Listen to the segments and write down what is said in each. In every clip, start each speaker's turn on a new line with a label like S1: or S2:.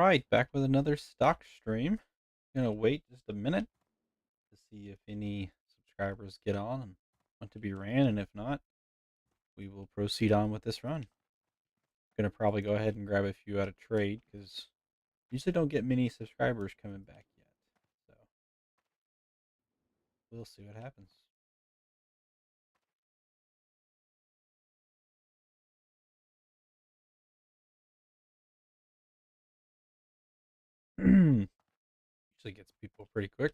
S1: Alright, back with another stock stream. Gonna wait just a minute to see if any subscribers get on and want to be ran, and if not, we will proceed on with this run. Gonna probably go ahead and grab a few out of trade, because usually don't get many subscribers coming back yet. So, we'll see what happens. Usually gets people pretty quick.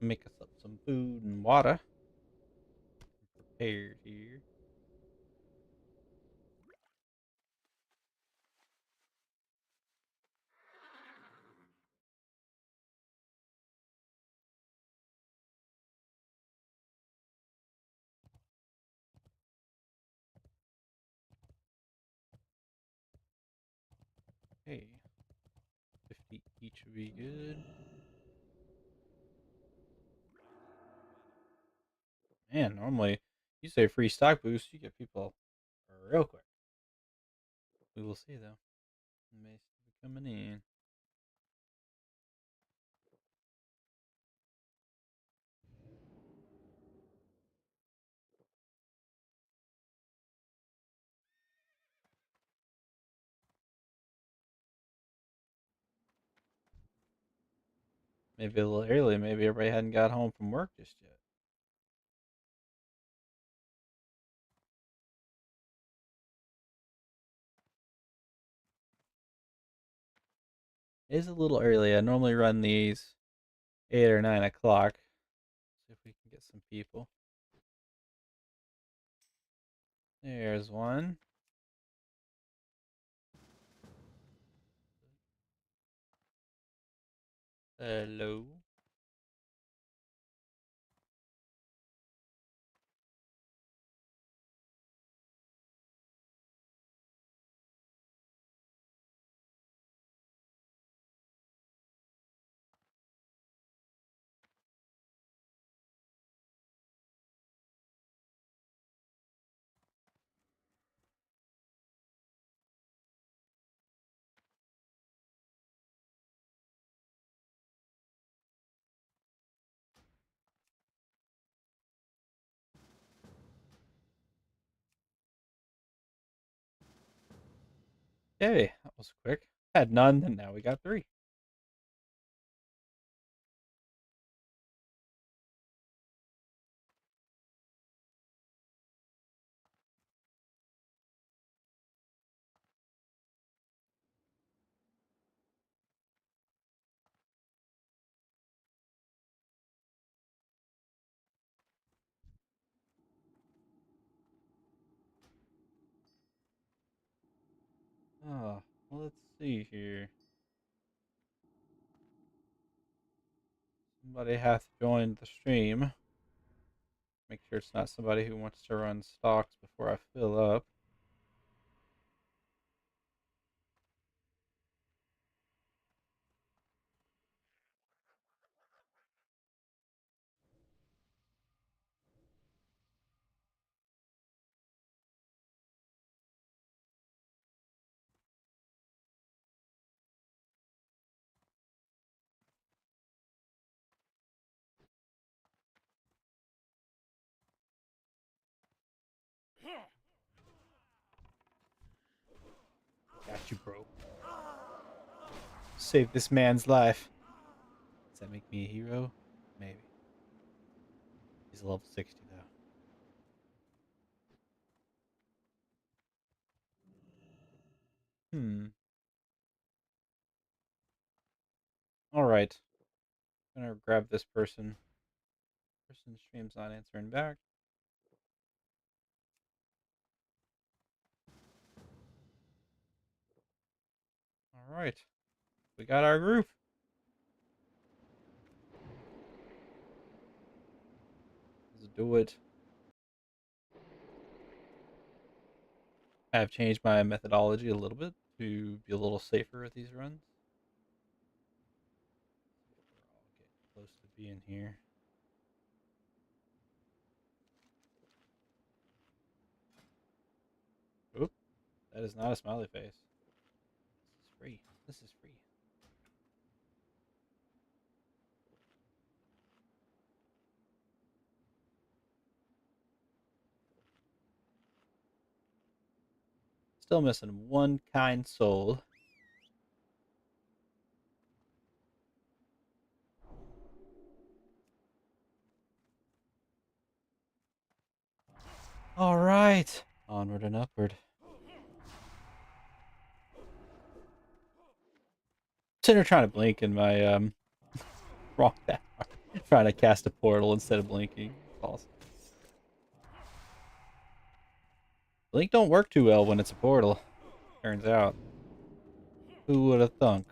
S1: Make us up some food and water. Prepared here. Hey, 50 each would be good. Man, normally you say free stock boost, you get people real quick. We will see though. May still be coming in. Maybe a little early. Maybe everybody hadn't got home from work just yet. It is a little early. I normally run these 8 or 9 o'clock. See if we can get some people. There's one. Hello. Hey, that was quick. Had none, and now we got 3. Oh, well, let's see here. Somebody has joined the stream. Make sure it's not somebody who wants to run stocks before I fill up. Got you, bro. Save this man's life. Does that make me a hero? Maybe. He's level 60 though. All right. I'm gonna grab this person. Person stream's not answering back. All right. We got our group. do it. I have changed my methodology a little bit to be a little safer with these runs. We're all getting close to being here. Oop, that is not a smiley face. This is free. This is free. Still missing one kind soul. All right, onward and upward. Sitting here trying to blink in my wrong path. Trying to cast a portal instead of blinking. Awesome. Blink don't work too well when it's a portal. Turns out. Who would have thunk?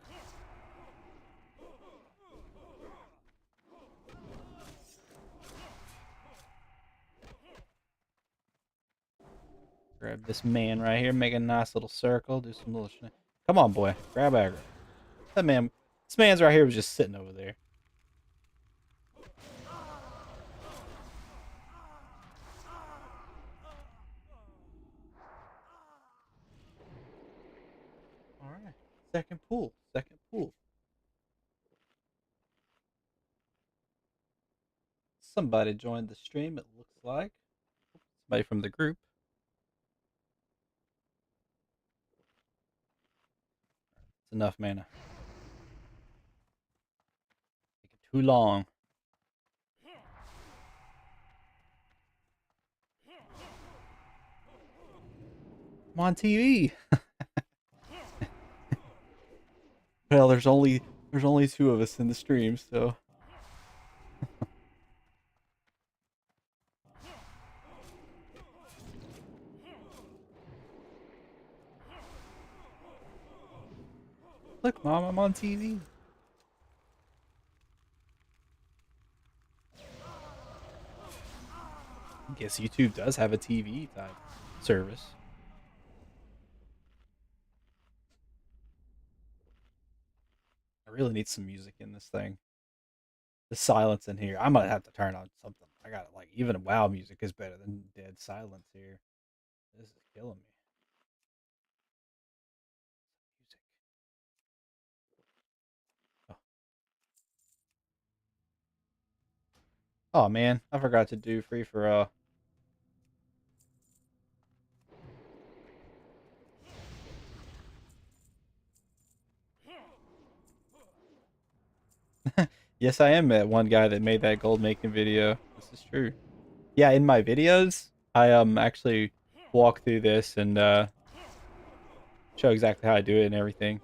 S1: Grab this man right here, make a nice little circle, do some little shit. Come on, boy. Grab aggro. That man, this man's right here was just sitting over there. All right. Second pool. Second pool. Somebody joined the stream, it looks like. Somebody from the group. It's enough mana. Taking too long. I'm on TV. Well, there's only two of us in the stream, so look, Mom, I'm on TV. I guess YouTube does have a TV type service. I really need some music in this thing. The silence in here. I'm gonna have to turn on something. I got like even WoW music is better than dead silence here. This is killing me. Music. Oh. Oh man, I forgot to do free for Yes, I am that one guy that made that gold making video. This is true. Yeah, in my videos, I actually walk through this and show exactly how I do it and everything.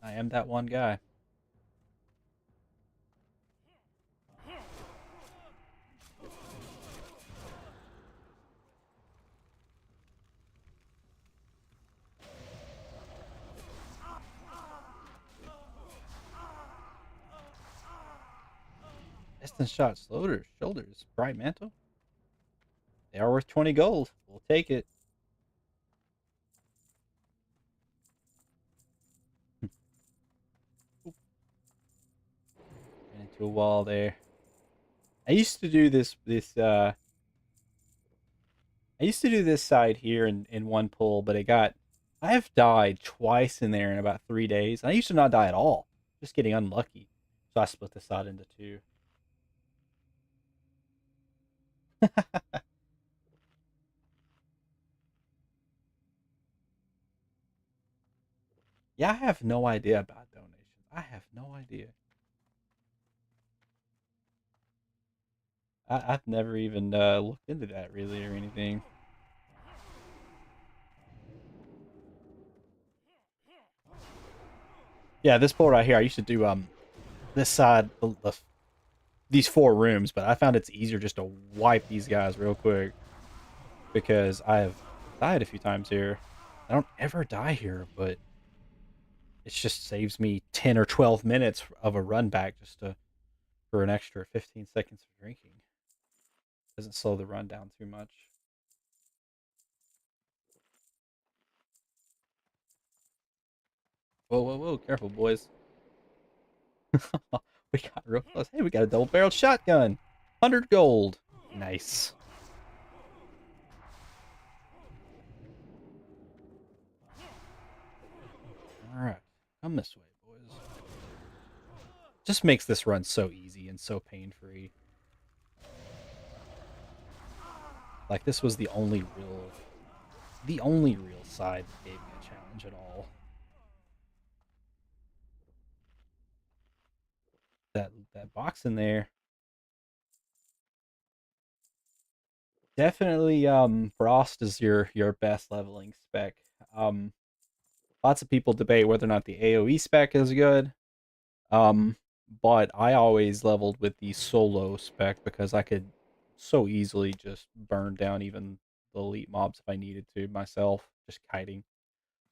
S1: I am that one guy. Distance shot, shoulders, bright mantle. They are worth 20 gold. We'll take it. Ran into a wall there. I used to do I used to do this side here in one pull, but I have died twice in there in about 3 days. I used to not die at all, just getting unlucky. So I split this side into two. Yeah, I have no idea about donations. I have no idea. I've never even looked into that really or anything. Yeah, this pull right here, I used to do this side, these four rooms, but I found it's easier just to wipe these guys real quick because I have died a few times here. I don't ever die here, but it just saves me 10 or 12 minutes of a run back just for an extra 15 seconds of drinking. Doesn't slow the run down too much. Whoa, whoa, whoa! Careful, boys. We got real close. Hey, we got a double-barreled shotgun. 100 gold. Nice. All right, come this way, boys. Just makes this run so easy and so pain-free. Like, this was the only real side that gave me a challenge at all. That box in there. Definitely Frost is your best leveling spec. Um Lots of people debate whether or not the AoE spec is good. Um but I always leveled with the solo spec because I could so easily just burn down even the elite mobs if I needed to myself, just kiting.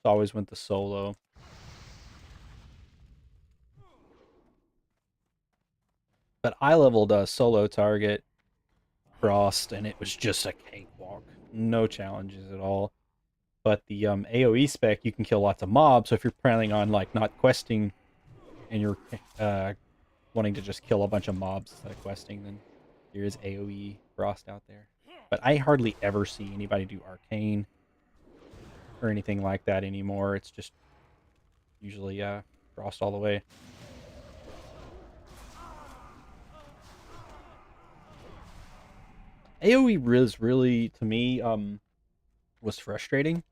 S1: So I always went the solo. But I leveled a solo target, Frost, and it was just a cakewalk. No challenges at all. But the AoE spec, you can kill lots of mobs. So if you're planning on like not questing and you're wanting to just kill a bunch of mobs instead of questing, then there is AoE Frost out there. But I hardly ever see anybody do Arcane or anything like that anymore. It's just usually Frost all the way. AoE was really, to me, was frustrating.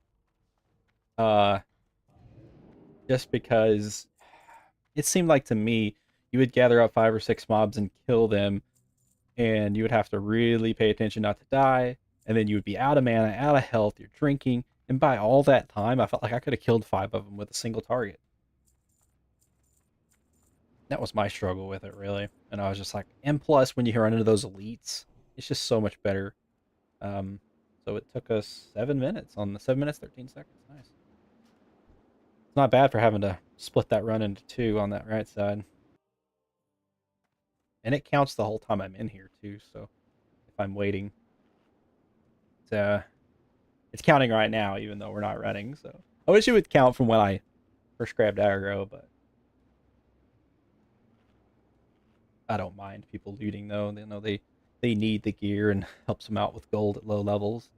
S1: Just because it seemed like to me you would gather up 5 or 6 mobs and kill them, and you would have to really pay attention not to die, and then you would be out of mana, out of health, you're drinking, and by all that time I felt like I could have killed 5 of them with a single target. That was my struggle with it, really. And I was just like, and plus when you run into those elites, it's just so much better. So it took us 7 minutes on the 7 minutes 13 seconds. Nice. It's not bad for having to split that run into 2 on that right side. And it counts the whole time I'm in here too, so if I'm waiting, it's counting right now even though we're not running. So I wish it would count from when I first grabbed aggro, but I don't mind people looting though. They know they need the gear and helps them out with gold at low levels.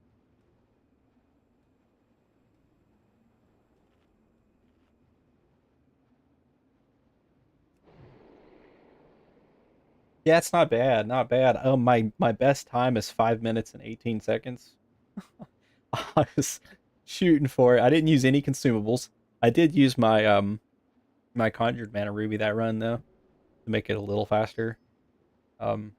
S1: Yeah, it's not bad, not bad. My best time is 5 minutes and 18 seconds. I was shooting for it. I didn't use any consumables. I did use my conjured mana ruby that run though to make it a little faster. Um,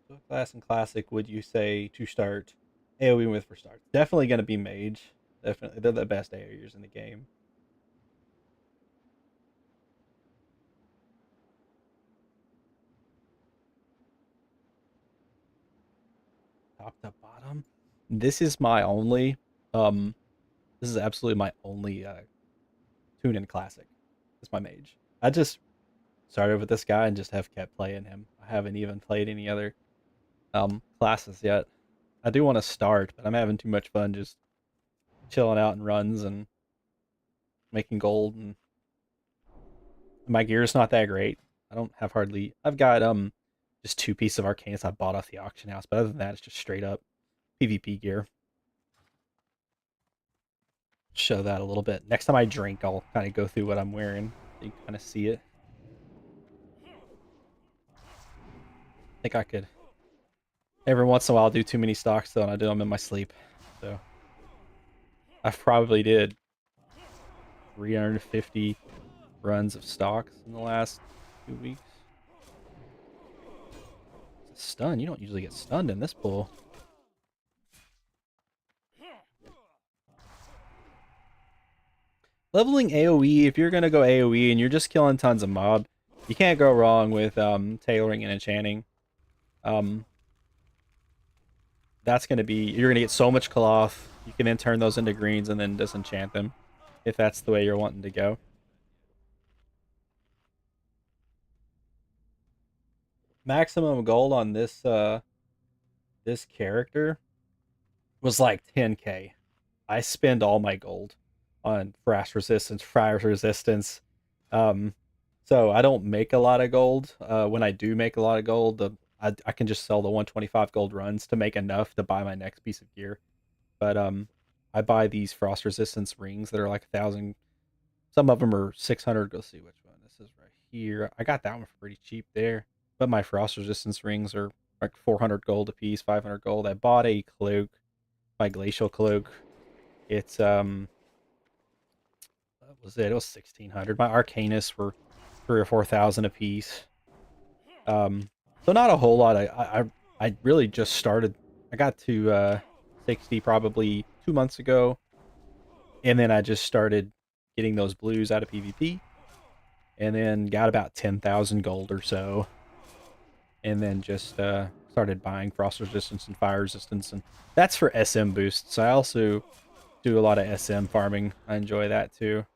S1: so class and classic, would you say to start AoE with for starts? Definitely gonna be Mage. Definitely, they're the best AoEers in the game. Top to bottom. This is my only. Um, this is absolutely my only tune in classic. It's my Mage. I just started with this guy and just have kept playing him. I haven't even played any other classes yet. I do want to start, but I'm having too much fun just chilling out in runs and making gold, and my gear is not that great. I don't have hardly. I've got just 2 pieces of arcanus I bought off the auction house, but other than that, it's just straight up PvP gear. Show that a little bit. Next time I drink, I'll kind of go through what I'm wearing so you kind of see it. I think I could every once in a while do too many stocks though, and I do them in my sleep. So I probably did 350 runs of stocks in the last 2 weeks. It's a stun. You don't usually get stunned in this pool. Leveling AoE, if you're gonna go AoE and you're just killing tons of mob, you can't go wrong with tailoring and enchanting. Um, that's gonna be you're gonna get so much cloth. You can then turn those into greens and then disenchant them, if that's the way you're wanting to go. maximum gold on this character was like 10k. I spend all my gold on frost resistance, fire resistance. Um, so I don't make a lot of gold. When I do make a lot of gold, I can just sell the 125 gold runs to make enough to buy my next piece of gear. But I buy these frost resistance rings that are like 1,000. Some of them are 600. Go see which one. This is right here. I got that one for pretty cheap there. But my frost resistance rings are like 400 gold a piece, 500 gold. I bought a cloak, my glacial cloak. It's what was it? It was 1,600. My arcanus were 3 or 4,000 a piece. So not a whole lot. I really just started. I got to 60 probably 2 months ago, and then I just started getting those blues out of PvP, and then got about 10,000 gold or so, and then just started buying frost resistance and fire resistance, and that's for SM boosts. I also do a lot of SM farming. I enjoy that too,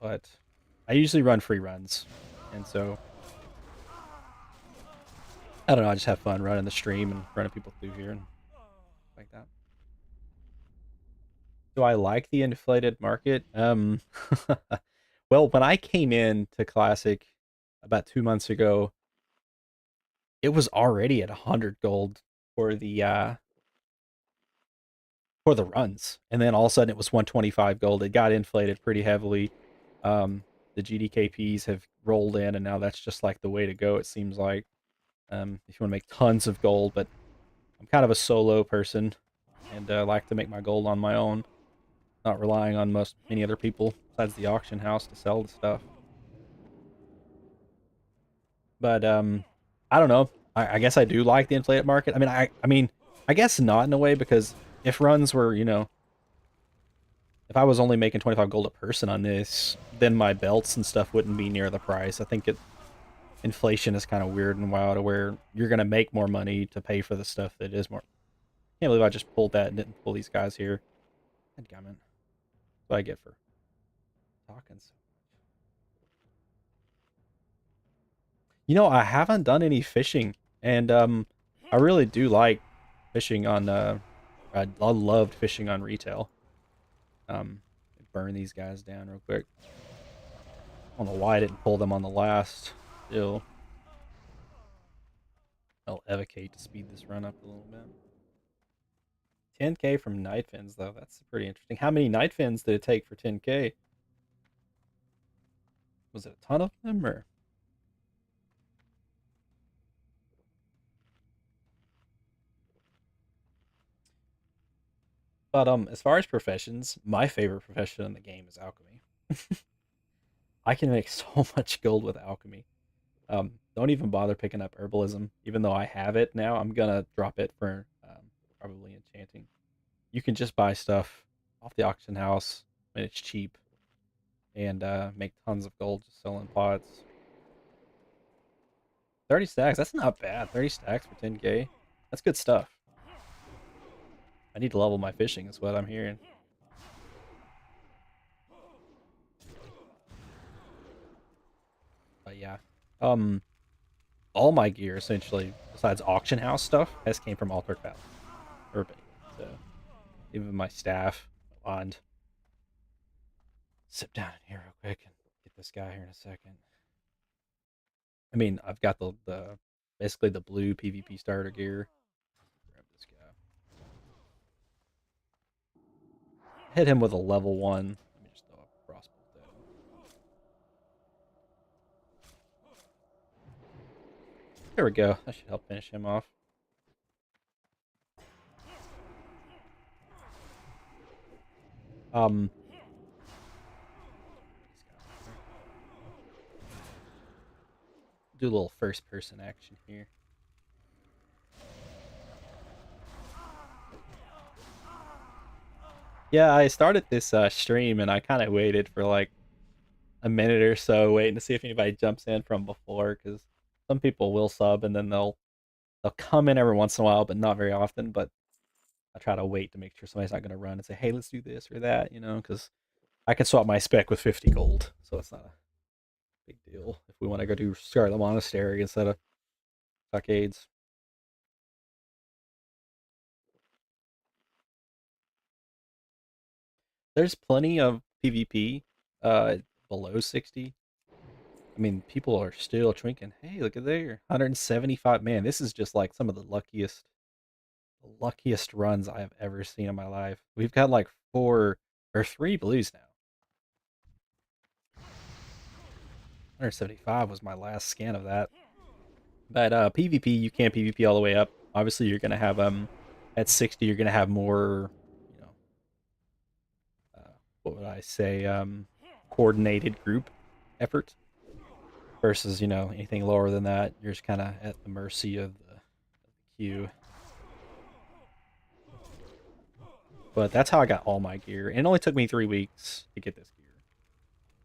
S1: but I usually run free runs, and so I don't know. I just have fun running the stream and running people through here and like that. Do I like the inflated market? Well, when I came in to Classic about 2 months ago, it was already at 100 gold for the runs, and then all of a sudden it was 125 gold. It got inflated pretty heavily. The GDKPs have rolled in, and now that's just like the way to go. It seems like if you want to make tons of gold, but I'm kind of a solo person and like to make my gold on my own, not relying on many other people besides the auction house to sell the stuff. But I don't know. I guess I do like the inflated market. I mean, I guess not in a way, because if runs were, if I was only making 25 gold a person on this, then my belts and stuff wouldn't be near the price. I think inflation is kind of weird and wild, to where you're gonna make more money to pay for the stuff that is more. Can't believe I just pulled that and didn't pull these guys here. Dadgummit. That's what I get for talking so much. I haven't done any fishing, and I really do like fishing on. I loved fishing on retail. Um, Burn these guys down real quick. I don't know why I didn't pull them on the last. Still, I'll evocate to speed this run up a little bit. 10k from night fins though. That's pretty interesting. How many night fins did it take for 10k? Was it a ton of them, or? But as far as professions, my favorite profession in the game is alchemy. I can make so much gold with alchemy. Don't even bother picking up herbalism, even though I have it now. I'm gonna drop it for probably enchanting. You can just buy stuff off the auction house when it's cheap, and make tons of gold just selling pots. 30 stacks, that's not bad. 30 stacks for 10k. That's good stuff. I need to level my fishing, is what I'm hearing. But yeah. Um, all my gear essentially, besides auction house stuff, has came from Altered Valley. Urban. So even my staff, my wand. Sit down in here real quick and get this guy here in a second. I mean, I've got the basically the blue PvP starter gear. Grab this guy. Hit him with a level 1. Let me just throw a crossbow at him. There we go. That should help finish him off. Um, do a little first person action here. Yeah, I started this stream, and I kind of waited for like a minute or so, waiting to see if anybody jumps in from before, because some people will sub and then they'll come in every once in a while, but not very often. But I try to wait to make sure somebody's not going to run and say, "Hey, let's do this or that," because I can swap my spec with 50 gold, so it's not Big deal. If we want to go do Scarlet Monastery instead of stockades. There's plenty of PvP uh below 60. I mean, people are still drinking. Hey, look at there. 175. Man, this is just like some of the luckiest runs I have ever seen in my life. We've got like 4 or 3 blues now. 175 was my last scan of that. But PvP, you can't PvP all the way up. Obviously, you're gonna have at 60, you're gonna have more, you know, what would I say, coordinated group effort versus anything lower than that. You're just kind of at the mercy of the queue. But that's how I got all my gear. And it only took me 3 weeks to get this gear.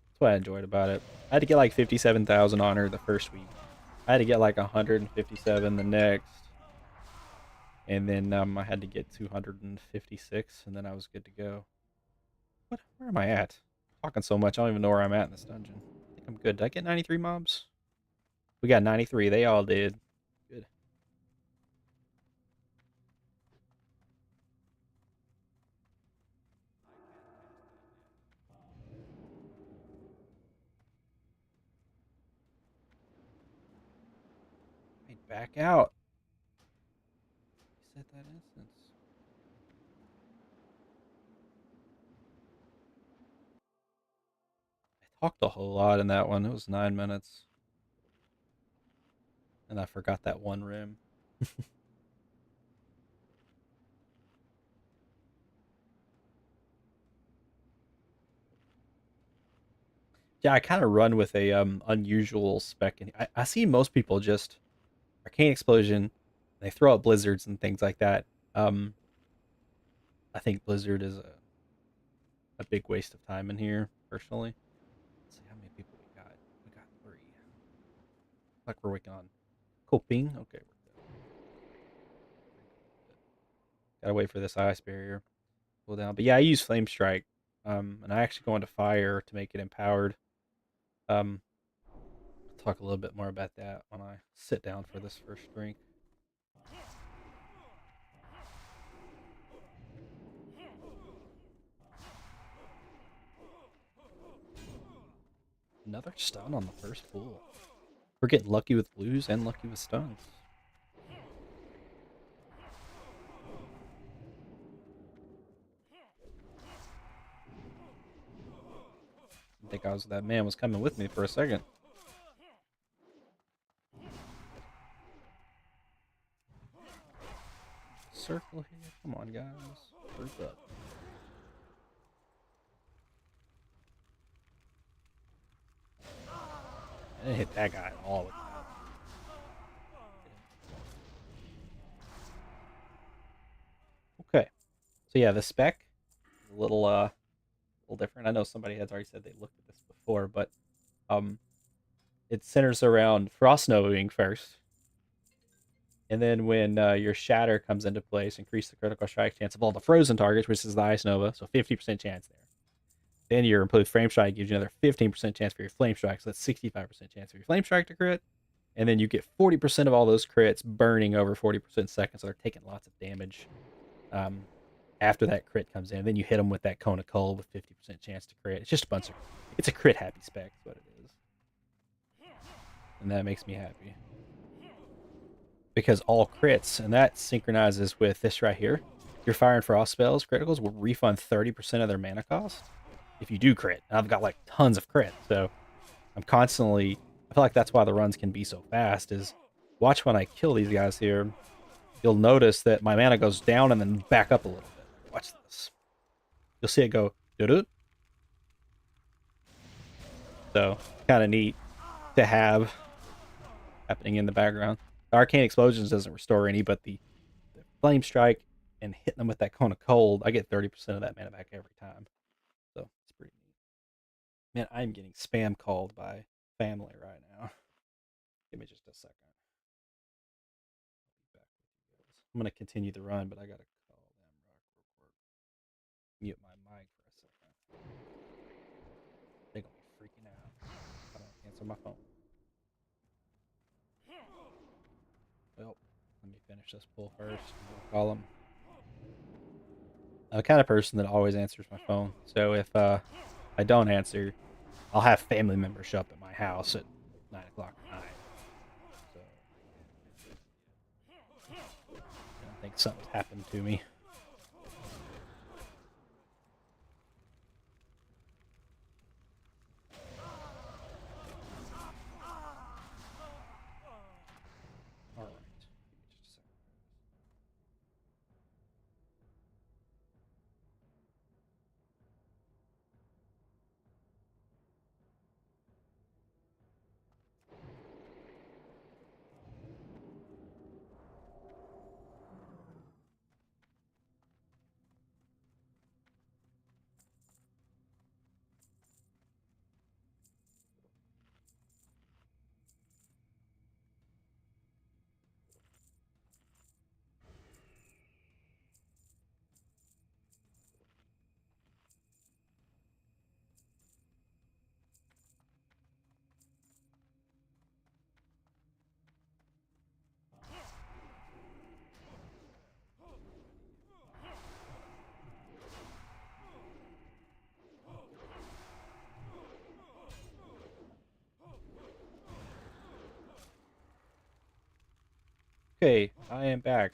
S1: That's what I enjoyed about it. I had to get like 57,000 honor the first week. I had to get like 157 the next. And then I had to get 256, and then I was good to go. Where am I at? Talking so much, I don't even know where I'm at in this dungeon. I think I'm good. Did I get 93 mobs? We got 93. They all did. Good. Wait, back out. Reset that instance. I talked a whole lot in that one. It was 9 minutes. And I forgot that one rim. Yeah, I kind of run with a unusual spec. I see most people just arcane explosion. They throw out blizzards and things like that. Um, I think blizzard is a big waste of time in here, personally. Let's see how many people we got. We got 3. Like we're working on coping. Okay, we're good. Gotta wait for this ice barrier to cool down. But yeah, I use flame strike. And I actually go into fire to make it empowered. Um, I'll talk a little bit more about that when I sit down for this first drink. Another stun on the first pool. We're getting lucky with blues and lucky with stuns. I think that man was coming with me for a second. Circle here. Come on, guys. Group up. I didn't hit that guy at all with that. Okay. So yeah, the spec a little different. I know somebody has already said they looked at this before, but um it centers around frost novaing first. And then when your shatter comes into place, increase the critical strike chance of all the frozen targets, which is the ice nova, so 50% chance there. Then your improved frame strike gives you another 15% chance for your flame strike, so that's 65% chance for your flame strike to crit. And then you get 40% of all those crits burning over 40% seconds, so they're taking lots of damage um, after that crit comes in. Then you hit them with that cone of cold with 50% chance to crit. It's just a bunch of, it's a crit happy spec, is what it is. And that makes me happy. Because all crits, and that synchronizes with this right here. Your fire and frost spells, criticals, will refund 30% of their mana cost if you do crit. And I've got like tons of crit, so I'm constantly. I feel like that's why the runs can be so fast. Is watch when I kill these guys here, you'll notice that my mana goes down and then back up a little bit. Watch this. You'll see it go doo-doo. So kind of neat to have happening in the background. Arcane Explosions doesn't restore any, but the Flame Strike and hitting them with that Cone of Cold, I get 30% of that mana back every time. So it's pretty neat. Man, I'm getting spam called by family right now. Give me just a second. I'll be back with you guys. I'm gonna continue the run, but I gotta call them real quick. Mute my mic for a second. They're gonna be freaking out. I don't cancel on my phone. Well, let me finish this pull first. We'll call him. I'm the kind of person that always answers my phone. So if I don't answer, I'll have family members show up at my house at 9 o'clock at night. So I think something's happened to me. All right. Just a second. Okay, I am back.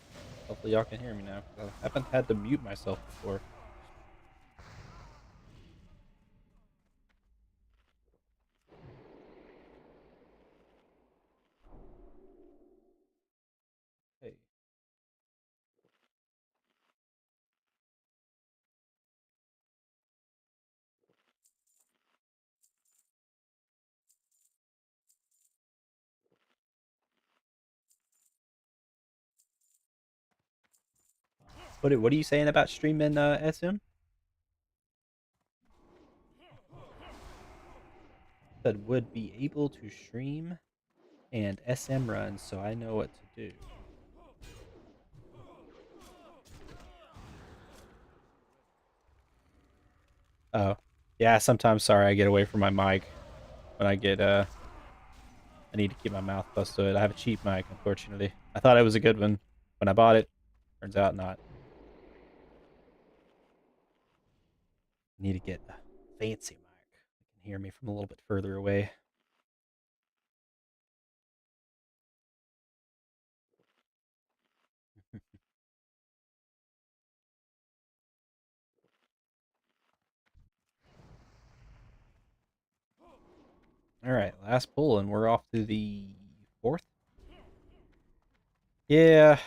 S1: Hopefully y'all can hear me now, because I haven't had to mute myself before. Hey. What are you saying about streaming SM? Said would be able to stream and SM run, so I know what to do. Oh, yeah. Sometimes, sorry, I get away from my mic when I get I need to keep my mouth close to it. I have a cheap mic, unfortunately. I thought it was a good one when I bought it. Turns out not. I need to get a fancy mic. You can hear me from a little bit further away. All right, last pull, and we're off to the fourth. Yeah,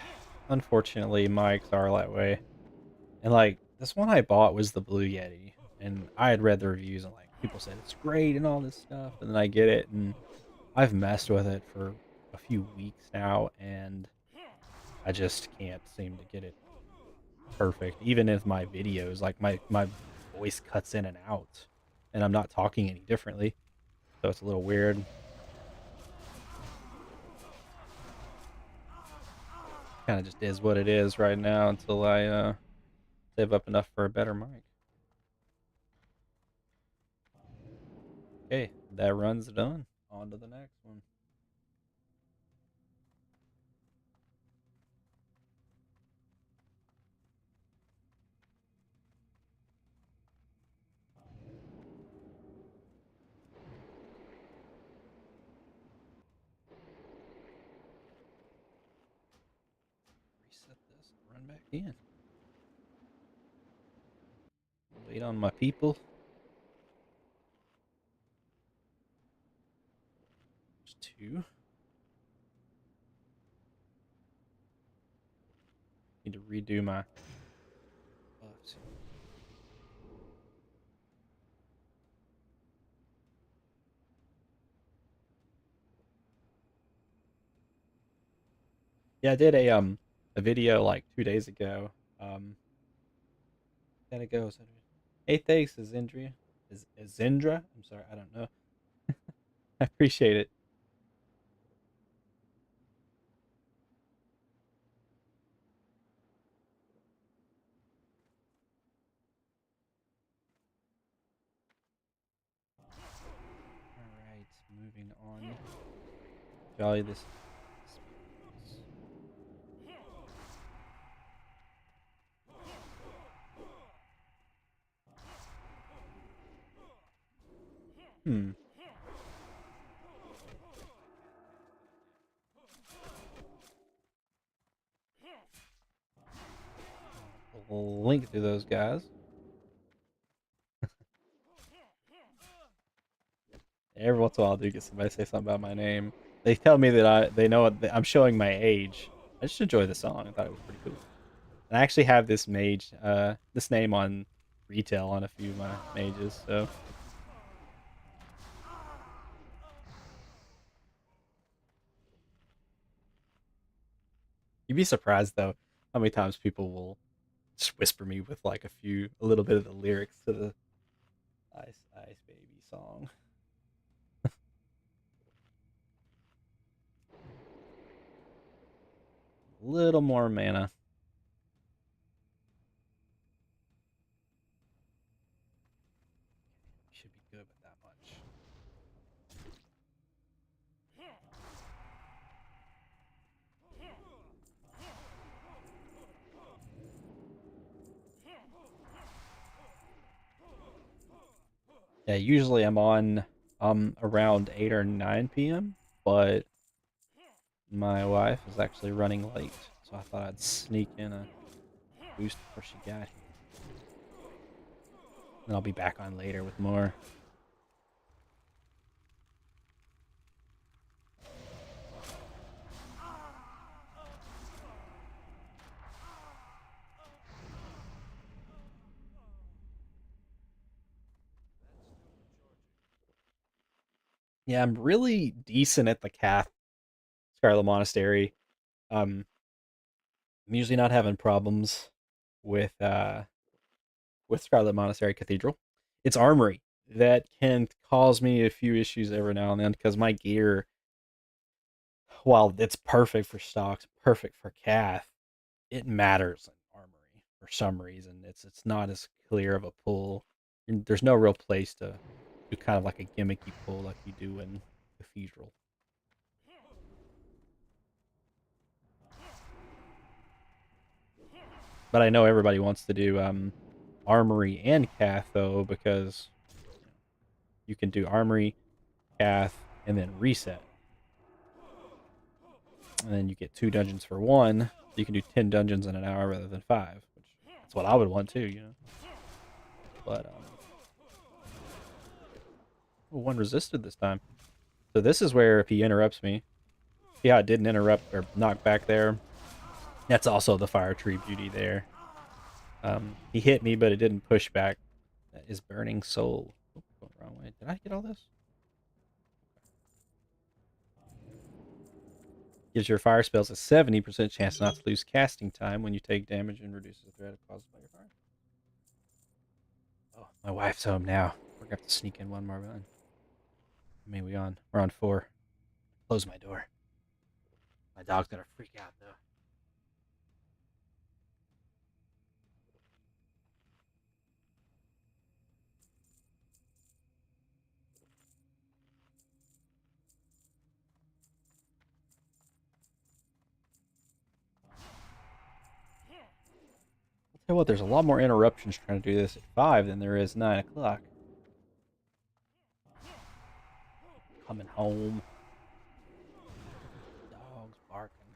S1: unfortunately, mics are that way. And like this one I bought was the Blue Yeti, and I had read the reviews and like people said it's great and all this stuff, and then I get it, and I've messed with it for a few weeks now, and I just can't seem to get it perfect. Even if my videos, like my voice cuts in and out, and I'm not talking any differently, so it's a little weird. Kind of just is what it is right now until I save up enough for a better mic. Okay, that run's done. On to the next one. Reset this and run back in. Wait on my people. There's two. Need to redo my buffs. Yeah, I did a video like 2 days ago. Gotta go. Hey, thanks, Azindria. Is Zindra? I'm sorry, I don't know. I appreciate it. All right, moving Jolly this. Hmm. We'll link to those guys. Every once in a while, I do get somebody say something about my name. They tell me that they know I'm showing my age. I just enjoy the song. I thought it was pretty cool. And I actually have this mage, this name on retail on a few of my mages. So you'd be surprised though how many times people will just whisper me with like a little bit of the lyrics to the Ice Ice Baby song. A little more mana. Should be good with that much. Yeah, usually I'm on around 8 or 9 p.m., but my wife is actually running late, so I thought I'd sneak in a boost before she got here. And I'll be back on later with more. Yeah, I'm really decent at the Cath Scarlet Monastery. Um, I'm usually not having problems with Scarlet Monastery Cathedral. It's armory that can cause me a few issues every now and then because my gear, while it's perfect for stocks, perfect for Cath, it matters in armory for some reason. It's not as clear of a pull. There's no real place to do kind of like a gimmicky pull like you do in Cathedral. But I know everybody wants to do armory and Cath though because you can do armory, Cath, and then reset, and then you get 2 dungeons for one. You can do 10 dungeons in an hour rather than 5, which that's what I would want too, you know. But one resisted this time. So this is where if he interrupts me, yeah, it didn't interrupt or knock back there. That's also the fire tree beauty there. He hit me, but it didn't push back. That is burning soul. Oh, going the wrong way. Did I get all this? Gives your fire spells a 70% chance not to lose casting time when you take damage and reduces the threat caused by your fire. Oh, my wife's home now. We're gonna have to sneak in one more run. I mean, we're on 4. Close my door. My dog's gonna freak out though. I'll tell you what, there's a lot more interruptions trying to do this at 5 than there is 9 o'clock. Coming home. Dogs barking.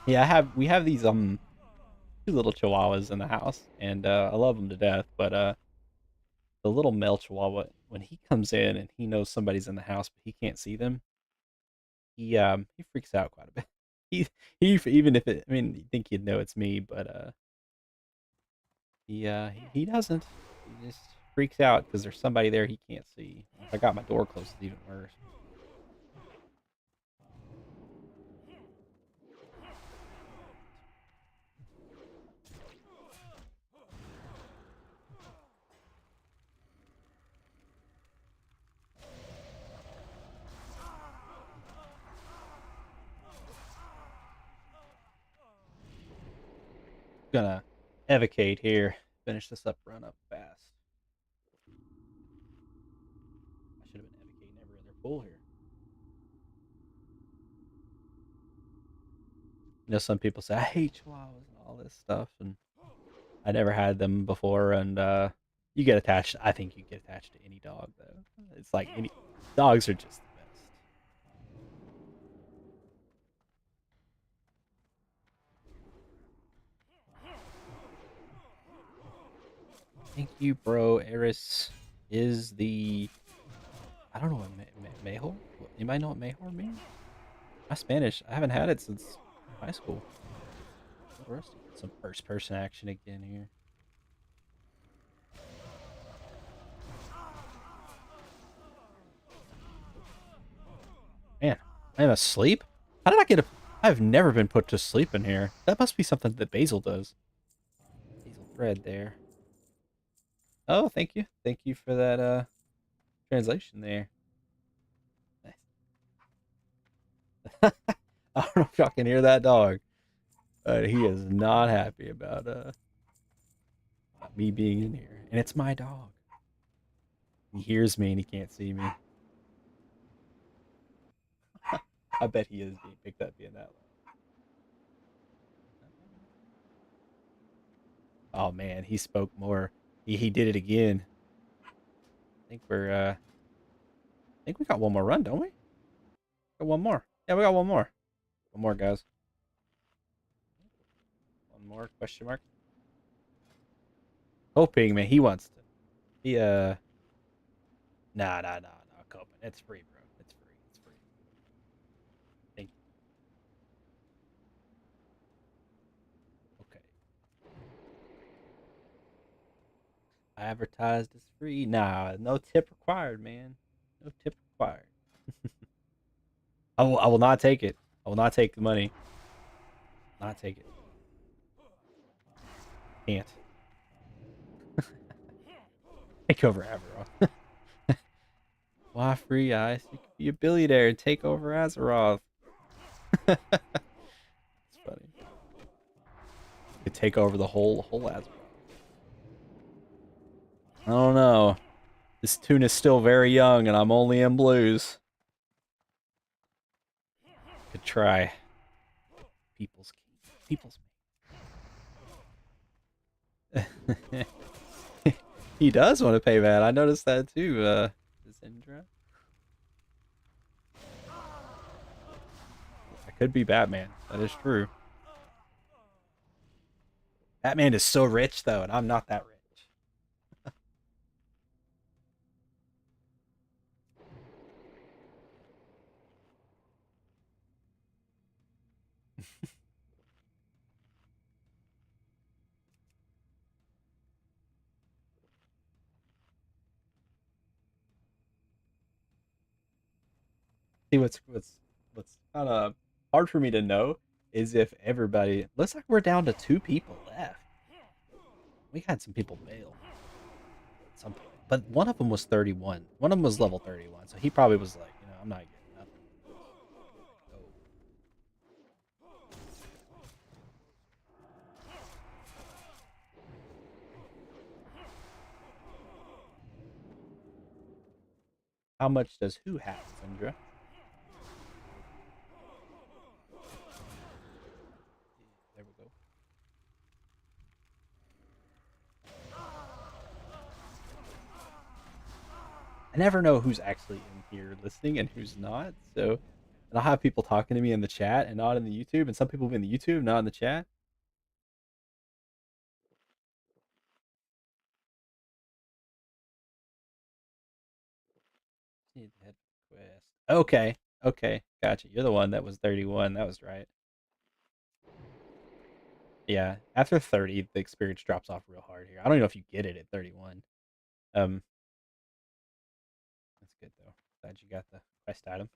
S1: Yeah, we have these 2 little chihuahuas in the house, and I love them to death. But the little male chihuahua, when he comes in and he knows somebody's in the house but he can't see them, he freaks out quite a bit. He even if it, I mean, you think he'd know it's me, but he doesn't. He just freaks out because there's somebody there he can't see. If I got my door closed, it's even worse. Gonna evocate here. Finish this up, run up fast. cool here. You know, some people say I hate chihuahuas and all this stuff, and I never had them before. And you get attached. I think you get attached to any dog, though. It's like any dogs are just the best. Thank you, bro. Eris is the I don't know what mejor. Anybody know what mejor means? My Spanish. I haven't had it since high school. Some first person action again here. Man, I am asleep? How did I get a... I've never been put to sleep in here. That must be something that Basil does. Basil thread there. Oh, thank you. Thank you for that translation there. I don't know if y'all can hear that dog, but he is not happy about me being in here. And it's my dog. He hears me and he can't see me. I bet he is being picked up being that loud. Oh man, he spoke more. He did it again. I think we got one more run, don't we? Got one more. Yeah, we got one more. One more, guys. One more question mark. Hoping, man, he wants to. He nah, Copen. It's free, bro. It's free. It's free. Thank you. Okay. Advertised as free. Nah, no tip required, man. No tip required. I will not take it. I will not take the money. Not take it. Can't. Take over Azeroth. Why free ice? You could be a billionaire and take over Azeroth. It's funny. You could take over the whole Azeroth. I don't know. This tune is still very young and I'm only in blues. Could try. People's He does want to pay that. I noticed that too, Zindra. I could be Batman. That is true. Batman is so rich though, and I'm not that rich. See what's kind of hard for me to know is if everybody looks like we're down to 2 people left. We had some people bail. Some, but one of them was 31. One of them was level 31, so he probably was like, I'm not getting nothing. How much does who have, Zindra? There we go. I never know who's actually in here listening and who's not. So, and I'll have people talking to me in the chat and not in the YouTube, and some people in the YouTube, not in the chat. Okay, okay, gotcha. You're the one that was 31. That was right. Yeah, after 30, the experience drops off real hard here. I don't know if you get it at 31. That's good though. Glad you got the quest item.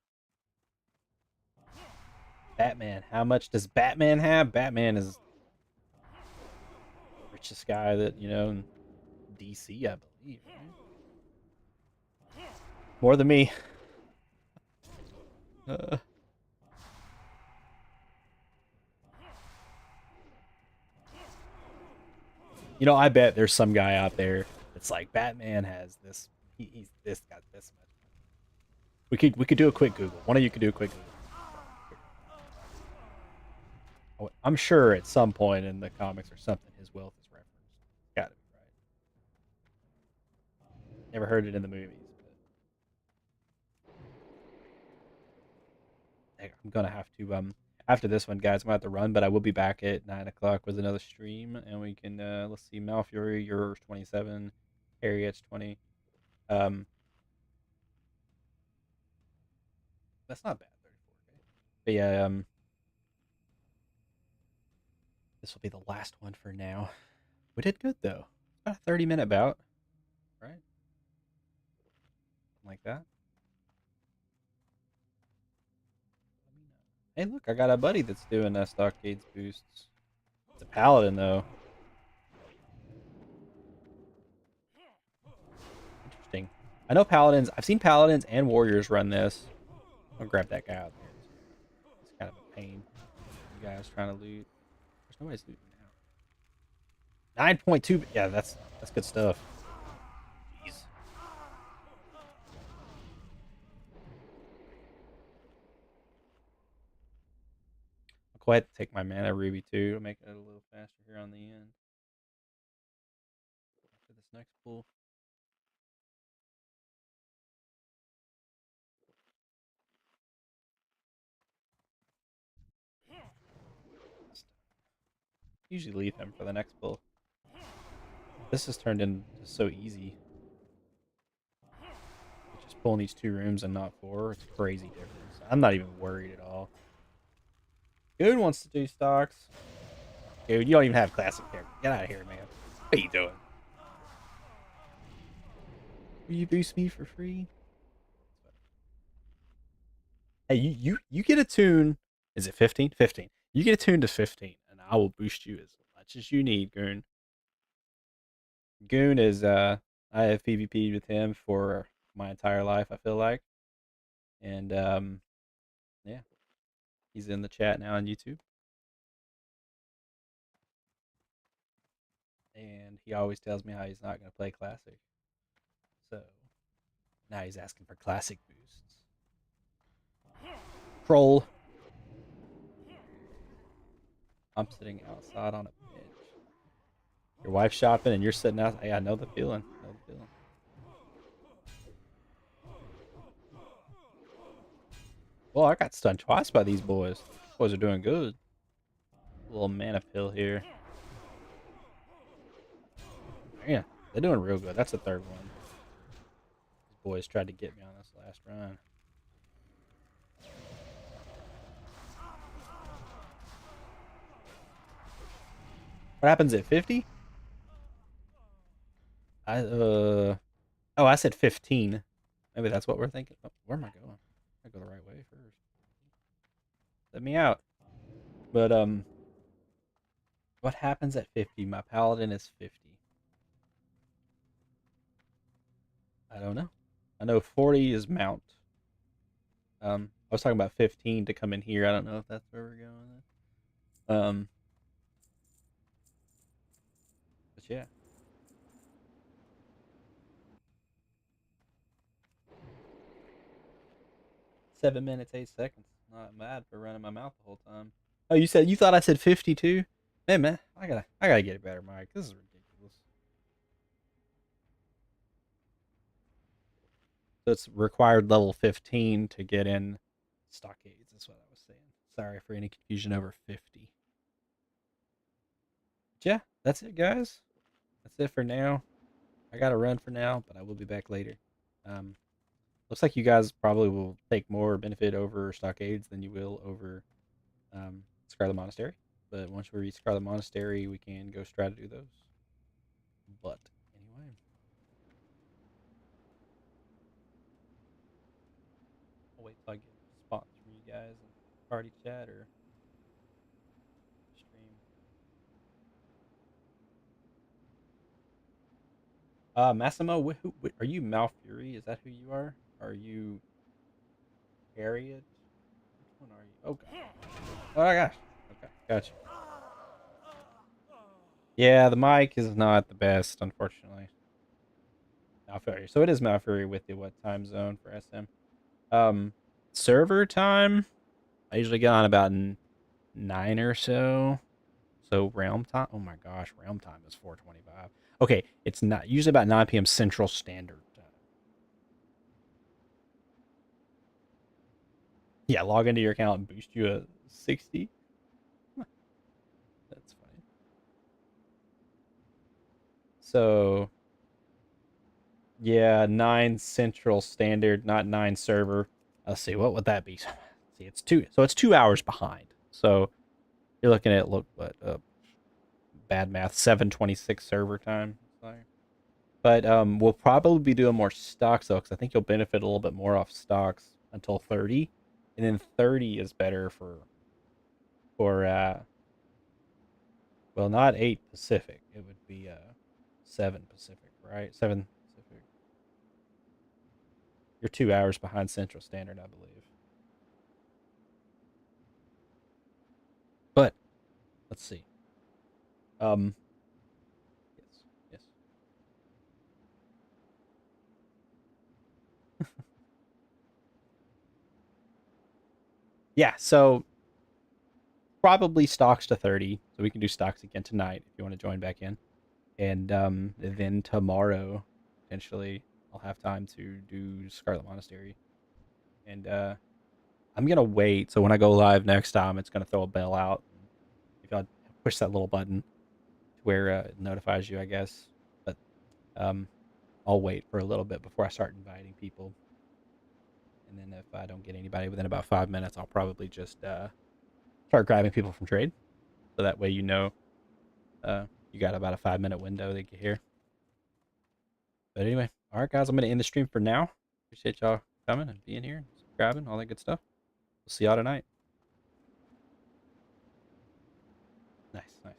S1: Batman. How much does Batman have? Batman is the richest guy that in DC, I believe. Right? More than me. I bet there's some guy out there that's like Batman has this. He's this got this much. We could do a quick Google. One of you could do a quick Google. Oh, I'm sure at some point in the comics or something, his wealth is referenced. Got to be right. Never heard it in the movies, but I'm gonna have to after this one, guys. I'm gonna have to run, but I will be back at 9 o'clock with another stream, and we can let's see, Malfury, you're 27, Harriet's 20. Um, that's not bad, 34K. But yeah, this will be the last one for now. We did good though. About a 30-minute bout, right? Like that. Hey, look, I got a buddy that's doing stockades boosts. It's a paladin though. Interesting. I know paladins. I've seen paladins and warriors run this. I'll grab that guy out there. It's kind of a pain. You guys trying to loot. There's nobody's looting now. 9.2. Yeah, that's good stuff. Jeez. I'll go ahead and take my mana ruby too to make it a little faster here on the end. After this next pull. Usually leave him for the next pull. This has turned into so easy. Just pulling these 2 rooms and not 4. It's a crazy difference. I'm not even worried at all. Goon wants to do stocks. Dude, you don't even have classic character. Get out of here, man. What are you doing? Will you boost me for free? Hey, you get a tune. Is it 15? 15. You get a tune to 15, and I will boost you as much as you need, Goon. Goon is I have PvP'd with him for my entire life, I feel like. And yeah. He's in the chat now on YouTube. And he always tells me how he's not gonna play classic. So now he's asking for classic boosts. Troll. I'm sitting outside on a bench. Your wife's shopping and you're sitting out. Hey, I know the feeling. I know the feeling. Well, I got stunned twice by these boys. These boys are doing good. A little mana pill here. Yeah, they're doing real good. That's the 3rd one. These boys tried to get me on this last run. What happens at 50? Oh, I said 15. Maybe that's what we're thinking. Oh, where am I going? I go the right way first. Let me out. But what happens at 50? My paladin is 50. I don't know. I know 40 is mount. I was talking about 15 to come in here. I don't know if that's where we're going. But yeah. 7 minutes, 8 seconds. Not bad for running my mouth the whole time. Oh, you thought I said 52? Hey man, I gotta get a better mic. This is ridiculous. So it's required level 15 to get in stockades. That's what I was saying. Sorry for any confusion over 50. But yeah, that's it, guys. That's it for now. I gotta run for now, but I will be back later. Um, Looks like you guys probably will take more benefit over stockades than you will over Scarlet Monastery. But once we reach Scarlet Monastery, we can go try to do those. But anyway, I'll wait till I get response from you guys in party chat or stream. Massimo, are you Malfury? Is that who you are? Are you Harriet? Which one are you? Oh god. Oh my gosh. Okay, gotcha. Yeah, the mic is not the best, unfortunately. Malfury. So it is Malfury with the what time zone for SM? Um, server time, I usually get on about 9 or so. So realm time. Oh my gosh, realm time is 4:25. Okay, it's not usually about 9 p.m. Central Standard Time. Yeah, log into your account and boost you a 60. That's funny. So yeah, 9 Central Standard, not 9 server. Let's see, what would that be? See, it's 2 hours behind. So you're looking at look what bad math, 7:26 server time. Sorry. But we'll probably be doing more stocks though, because I think you'll benefit a little bit more off stocks until 30, and then 30 is better for well, not 8 Pacific. It would be 7 Pacific, right? 7 Pacific. You're 2 hours behind Central Standard, I believe. But let's see. Um, yes, yes, yeah. So probably stocks to 30, so we can do stocks again tonight if you want to join back in. And then tomorrow, potentially, I'll have time to do Scarlet Monastery. And I'm gonna wait. So when I go live next time, it's gonna throw a bell out. If I push that little button to where it notifies you, I guess. But um, I'll wait for a little bit before I start inviting people. And then if I don't get anybody within about 5 minutes, I'll probably just start grabbing people from trade. So that way you got about a 5 minute window to get here. But anyway, all right, guys, I'm gonna end the stream for now. Appreciate y'all coming and being here, and subscribing, all that good stuff. We'll see y'all tonight. Nice, nice.